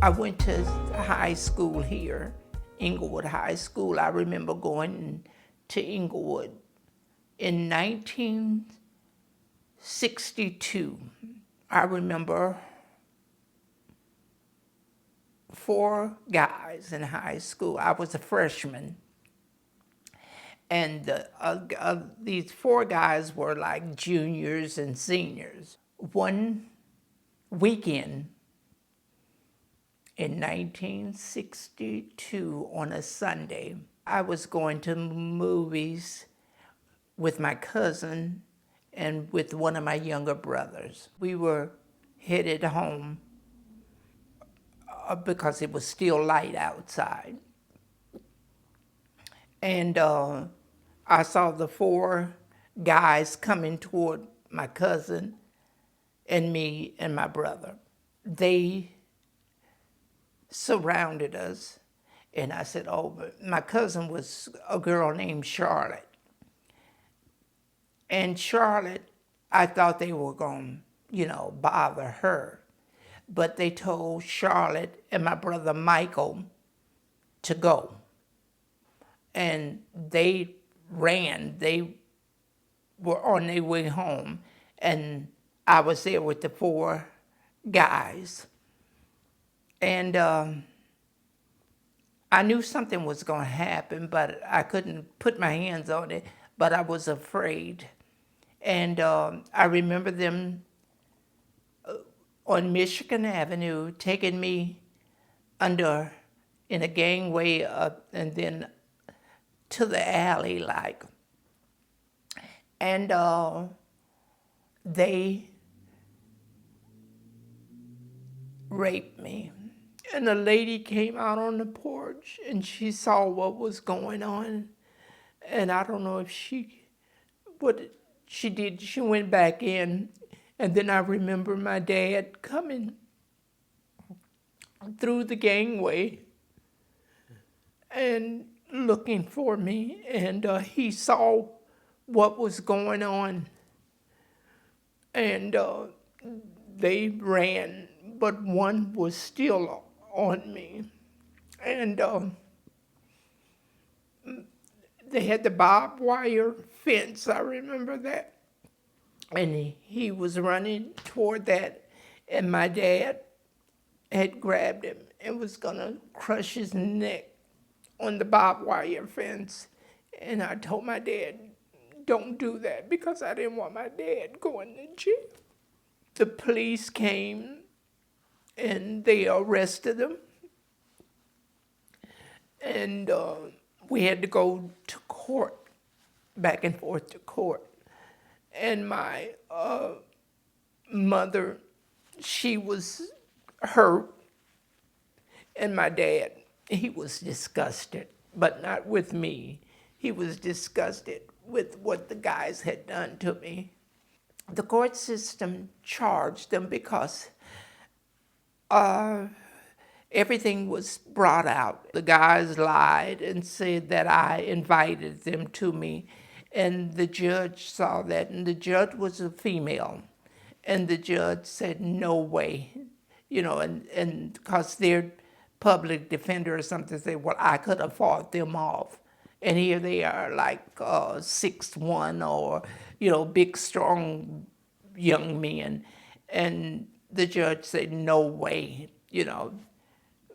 I went to high school here, Inglewood High School. I remember going to Inglewood in 1962. I remember 4 guys in high school. I was a freshman. And these 4 guys were like juniors and seniors. One weekend in 1962 on a Sunday, I was going to movies with my cousin and with one of my younger brothers. We were headed home because it was still light outside. And I saw the 4 guys coming toward my cousin and me and my brother. They surrounded us, and I said, oh, but my cousin was a girl named Charlotte. And Charlotte, I thought they were going to, bother her. But they told Charlotte and my brother Michael to go. And they ran. They were on their way home. And I was there with the 4 guys. And I knew something was going to happen, but I couldn't put my hands on it. But I was afraid. And I remember them on Michigan Avenue taking me under in a gangway up and then to the alley like. And they raped me. And a lady came out on the porch and she saw what was going on. And I don't know if what she did. She went back in. And then I remember my dad coming through the gangway and looking for me. And he saw what was going on. And they ran, but one was still on me. And they had the barbed wire fence, I remember that. And he was running toward that, and my dad had grabbed him and was gonna crush his neck on the barbed wire fence. And I told my dad, don't do that, because I didn't want my dad going to jail. The police came and they arrested him. And we had to go to court, back and forth to court. And my mother, she was hurt. And my dad, he was disgusted, but not with me. He was disgusted with what the guys had done to me. The court system charged them because everything was brought out. The guys lied and said that I invited them to me. And the judge saw that, and the judge was a female. And the judge said, no way. And because their public defender or something said, well, I could have fought them off. And here they are like 6'1" or, big, strong young men. And the judge said, no way,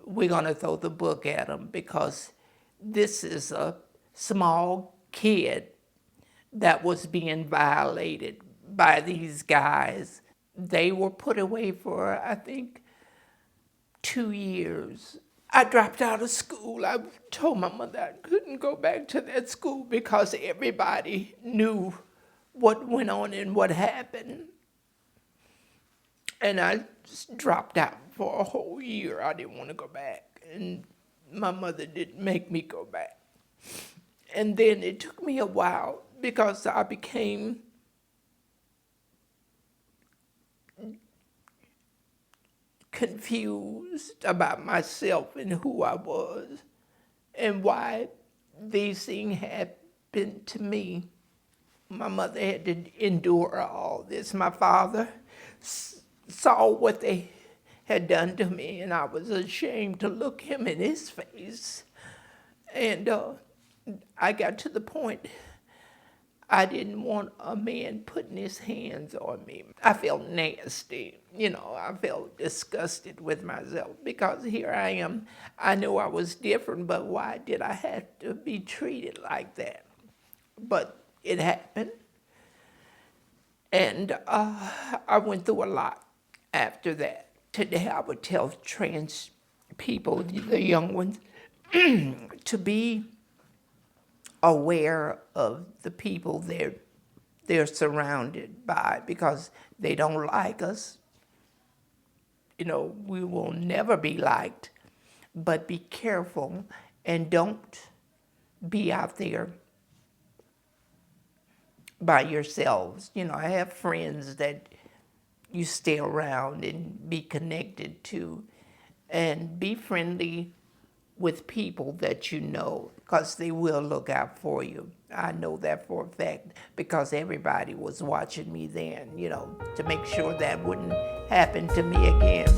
we're going to throw the book at them because this is a small kid that was being violated by these guys. They were put away for, I think, 2 years. I dropped out of school. I told my mother I couldn't go back to that school because everybody knew what went on and what happened. And I just dropped out for a whole year. I didn't want to go back. And my mother didn't make me go back. And then it took me a while because I became confused about myself and who I was and why these things happened to me. My mother had to endure all this. My father saw what they had done to me, and I was ashamed to look him in his face. And I got to the point I didn't want a man putting his hands on me. I felt nasty, I felt disgusted with myself because here I am. I knew I was different, but why did I have to be treated like that? But it happened, and I went through a lot after that. Today I would tell trans people, the young ones, to be aware of the people they're surrounded by because they don't like us. We will never be liked, but be careful and don't be out there by yourselves. I have friends that you stay around and be connected to, and be friendly with people that you know, because they will look out for you. I know that for a fact because everybody was watching me then, to make sure that wouldn't happen to me again.